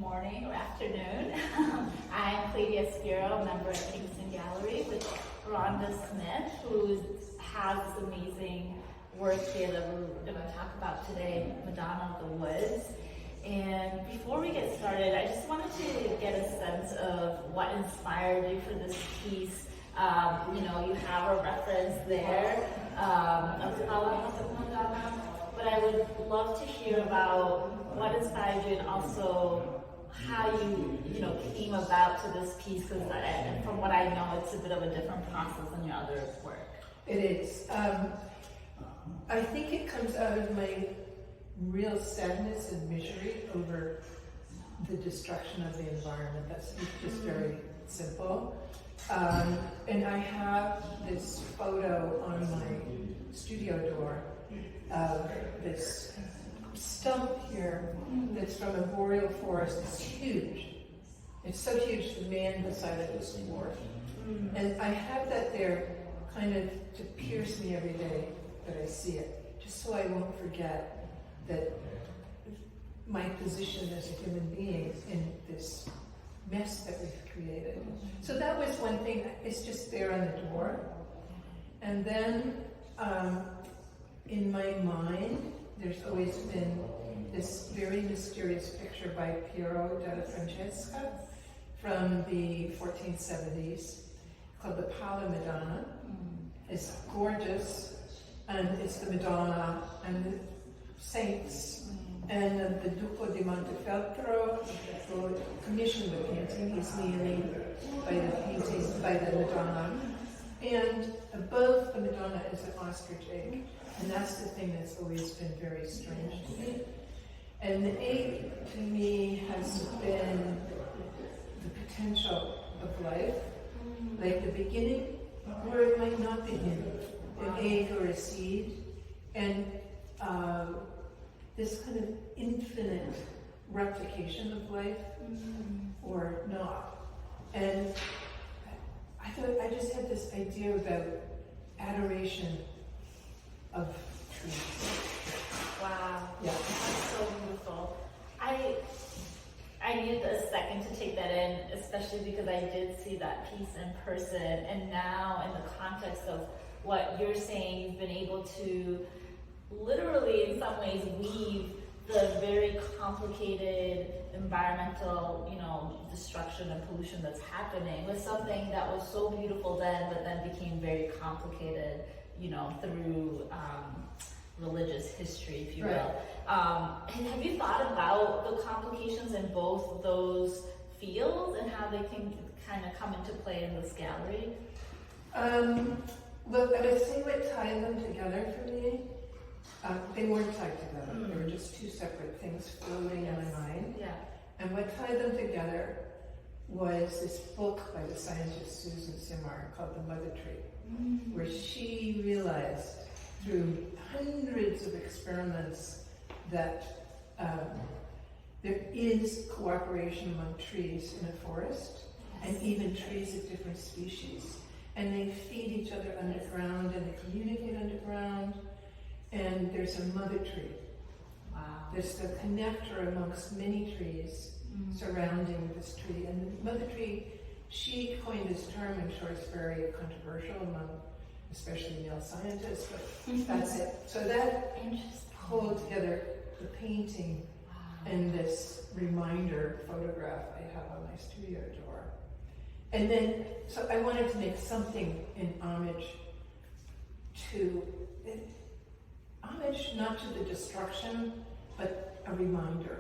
morning or afternoon. I'm Kledia Spiro, member at Kingston Gallery with Rhonda Smith, who has this amazing work here that we're going to talk about today, Madonna of the Woods. And before we get started, I just wanted to get a sense of what inspired you for this piece. You have a reference there of Madonna, but I would love to hear about what inspired you and also how you came about to this piece, because from what I know, it's a bit of a different process than your other work. It is. I think it comes out of my real sadness and misery over the destruction of the environment. That's just very simple. And I have this photo on my studio door of this stump here that's from a boreal forest. It's huge. It's so huge the man beside it is dwarfed. And I have that there kind of to pierce me every day that I see it, just so I won't forget that my position as a human being in this mess that we've created. So that was one thing. It's just there on the door. And then in my mind, there's always been this very mysterious picture by Piero della Francesca from the 1470s called the Pala Madonna. It's gorgeous, and it's the Madonna and the saints. And the Duco di Montefeltro who commissioned the painting. He's kneeling by the Madonna. And above the Madonna is an ostrich egg. And that's the thing that's always been very strange to me. And the egg, to me, has been the potential of life, like the beginning, or it might not begin, an egg or a seed, and this kind of infinite replication of life, or not. And I just had this idea about adoration of trees. Wow. Yeah. That's so beautiful. I needed a second to take that in, especially because I did see that piece in person, and now in the context of what you're saying, you've been able to literally in some ways weave the very complicated environmental, destruction and pollution that's happening with something that was so beautiful then, but then became very complicated, through religious history, if you will. And have you thought about the complications in both those fields and how they can kind of come into play in this gallery? Look, I would say what tied them together for me, they weren't tied together. They were just two separate things floating in my mind. Yeah. And what tied them together was this book by the scientist Susan Simard called The Mother Tree, where she realized through hundreds of experiments that there is cooperation among trees in a forest, and even trees of different species. And they feed each other underground, and they communicate underground. And there's a mother tree. Wow. There's the connector amongst many trees surrounding this tree. And the mother tree, she coined this term, I'm sure it's very controversial among especially male scientists, but that's it. So that pulled together the painting and this reminder photograph I have on my studio door. And then, so I wanted to make something in homage not to the destruction, but a reminder.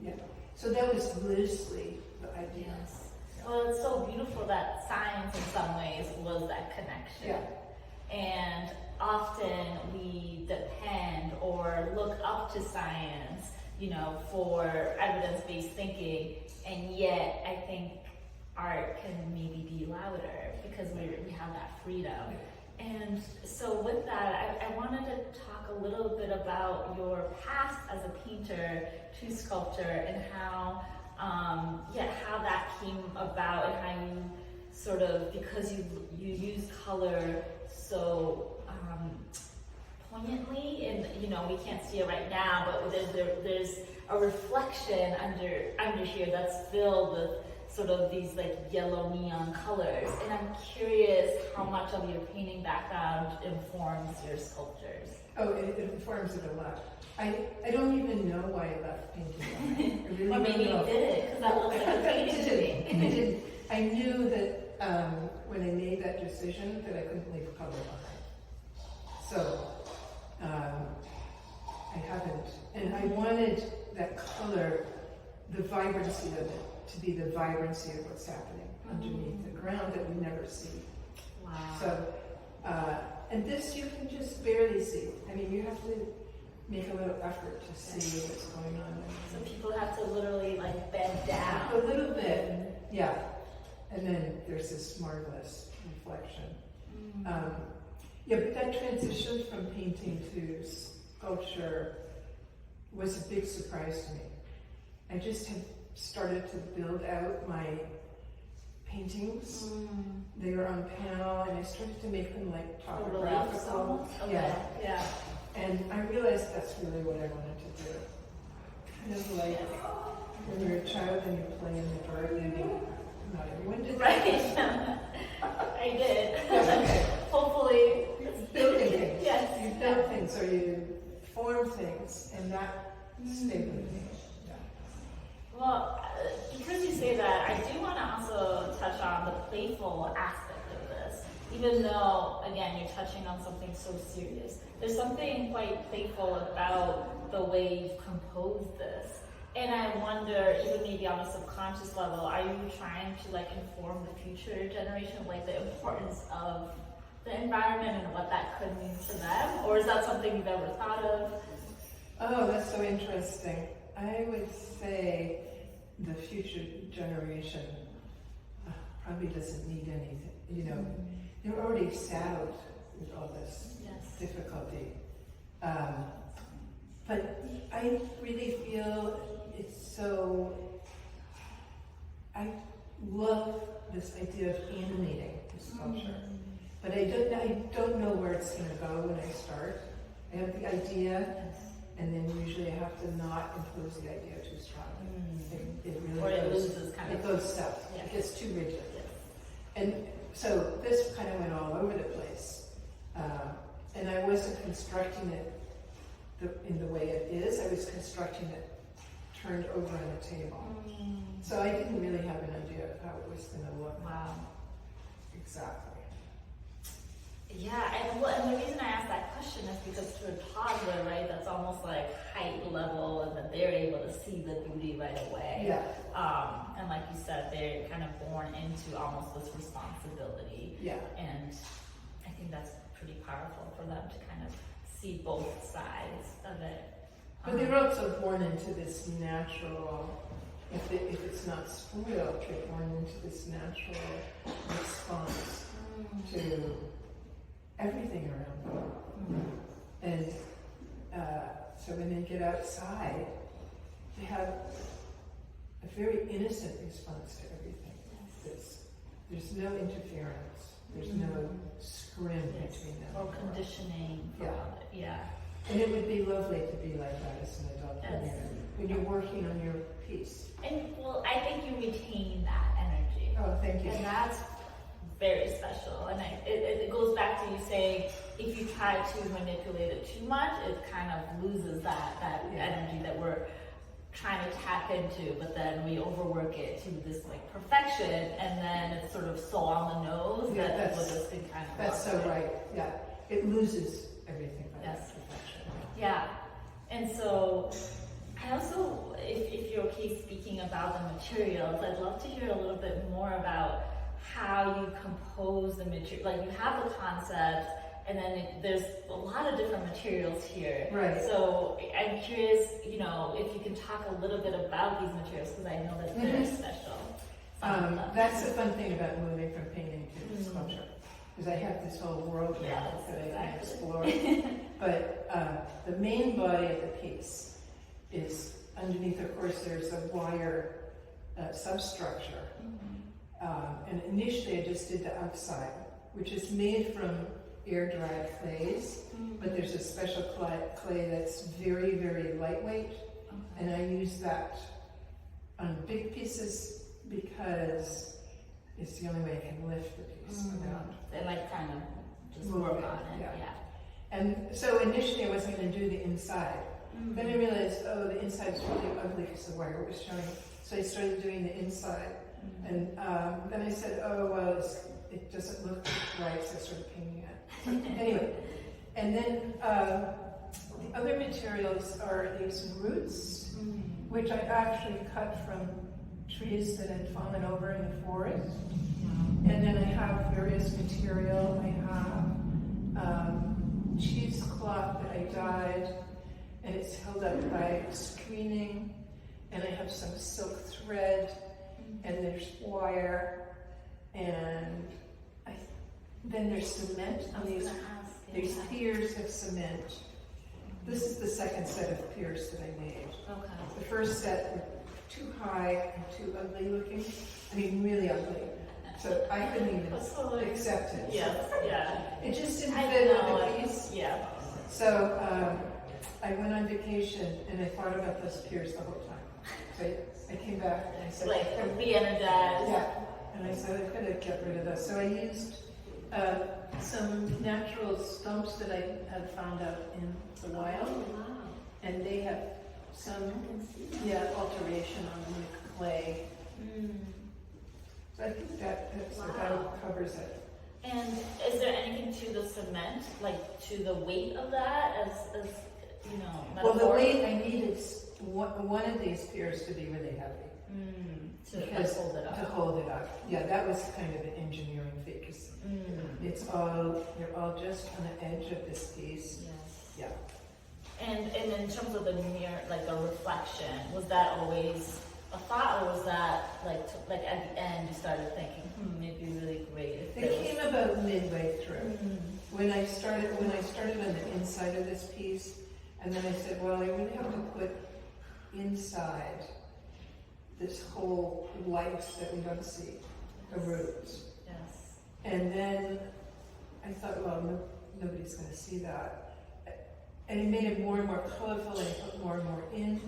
Yeah. So that was loosely the idea. Yes. Well, it's so beautiful that science in some ways was that connection. Yeah. And often we depend or look up to science, for evidence-based thinking, and yet I think art can maybe be louder because we have that freedom. And so with that, I wanted to talk a little bit about your past as a painter to sculpture and how that came about, and how you sort of, because you use color so poignantly, and we can't see it right now, but there's a reflection under here that's filled with sort of these like yellow neon colors, and I'm curious how much of your painting background informs your sculptures. Oh, it informs it a lot. I don't even know why I left painting. I really Or maybe don't know. you did it because that looks like a painting to me. I didn't. I knew that when I made that decision that I couldn't leave color behind. So I haven't. And I wanted that color, the vibrancy of it, to be the vibrancy of what's happening underneath the ground that we never see. Wow. So, and this you can just barely see. I mean, you have to make a little effort to see what's going on. So people have to literally like bend down. A little bit, yeah. And then there's this marvelous reflection. Yeah, but that transition from painting to sculpture was a big surprise to me. I just had started to build out my paintings. They were on panel, and I started to make them like topographical. Okay. Yeah. And I realized that's really what I wanted to do. Kind of like when you're a child and you play in the garden. Not everyone did that. Right. I did. Okay. Hopefully. Building things. Yes. You build things or you form things, and that stayed with me. Yeah. Well, because you say that, I do want to also touch on the playful aspect of this. Even though, again, you're touching on something so serious, there's something quite playful about the way you've composed this. And I wonder, even maybe on a subconscious level, are you trying to like inform the future generation, like the importance of the environment and what that could mean to them? Or is that something you've ever thought of? Oh, that's so interesting. I would say the future generation probably doesn't need anything. They're already saddled with all this difficulty. But I really feel it's so, I love this idea of animating the sculpture. But I don't know where it's going to go when I start. I have the idea, and then usually I have to not impose the idea too strongly. It really it goes south. Yeah. It gets too rigid. And so this kind of went all over the place. And I wasn't constructing it in the way it is. I was constructing it turned over on a table. So I didn't really have an idea of how it was going to look. Wow. Exactly. Yeah, and the reason I asked that question is because to a toddler, right, that's almost like height level, and that they're able to see the beauty right away. Yeah. And like you said, they're kind of born into almost this responsibility. Yeah. And I think that's pretty powerful for them to kind of see both sides of it. But they're also born into this natural, if it's not spoiled, they're born into this natural response to everything around them. And so when they get outside, they have a very innocent response to everything. There's no interference. There's no scrim between them. Or conditioning for it. Yeah. And it would be lovely to be like that as an adult when you're working on your piece. And well, I think you retain that energy. Oh, thank you. And that's very special. And it goes back to you saying, if you try to manipulate it too much, it kind of loses that energy that we're trying to tap into, but then we overwork it to this like perfection, and then it's sort of so on the nose that people just can kind of. That's so right. Yeah, it loses everything by that perfection. Yeah, and so I also, if you're okay speaking about the materials, I'd love to hear a little bit more about how you compose the material. Like you have the concept, and then there's a lot of different materials here. Right. So I'm curious, if you can talk a little bit about these materials, because I know that they're special. That's the fun thing about moving from painting to sculpture, because I have this whole world now that I can explore. But the main body of the piece is underneath. Of course, there's a wire substructure. And initially I just did the outside, which is made from air-dried clays, but there's a special clay that's very, very lightweight, and I use that on big pieces because it's the only way I can lift the piece without. They like kind of just Move work it, on it, yeah. yeah. And so initially I wasn't going to do the inside. Then I realized, oh, the inside's really ugly because the wire was showing. So I started doing the inside. And then I said, oh, well, it doesn't look right, so I started painting it. Anyway, and then the other materials are these roots, which I actually cut from trees that had fallen over in the forest. And then I have various material. I have cheesecloth that I dyed, and it's held up by screening. And I have some silk thread, and there's wire, and then there's cement on these. There's piers of cement. This is the second set of piers that I made. Okay. The first set were too high and too ugly looking. I mean, really ugly. So I couldn't even accept it. Yes, yeah. It just didn't fit on the it. piece. Yeah. So I went on vacation and I thought about those piers the whole time. So I came back and I said, Like re-energized. yeah. And I said, I could get rid of those. So I used some natural stumps that I had found out in the wild. Oh, wow. And they have some alteration on them with clay. So I think that about covers it. And is there anything to the cement, like to the weight of that, as you know? Well, the weight I needed one of these piers to be really heavy. To hold it up. To hold it up. Yeah, that was kind of an engineering feat because they're all just on the edge of this piece. Yes. Yeah. And in terms of the mirror, like the reflection, was that always a thought, or was that like at the end you started thinking, it'd be really great if there It came about midway through. When I started on the inside of this piece, and then I said, well, I really have to put inside this whole light that we don't see, the roots. Yes. And then I thought, well, nobody's going to see that. And it made it more and more colorful, and I put more and more in.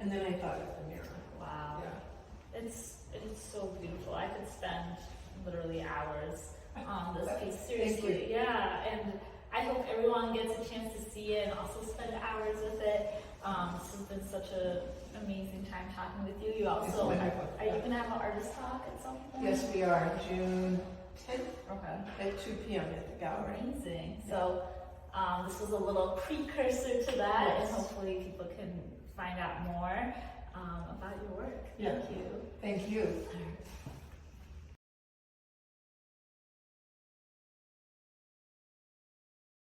And then I thought of the mirror. Wow. Yeah. It's so beautiful. I could spend literally hours on this piece. Seriously. Yeah. And I hope everyone gets a chance to see it and also spend hours with it. This has been such an amazing time talking with you. You also, are you going to have an artist talk at some point? Yes, we are. June 10th at 2 p.m. at the gallery. Amazing. So this was a little precursor to that, and hopefully people can find out more about your work. Thank you. Thank you.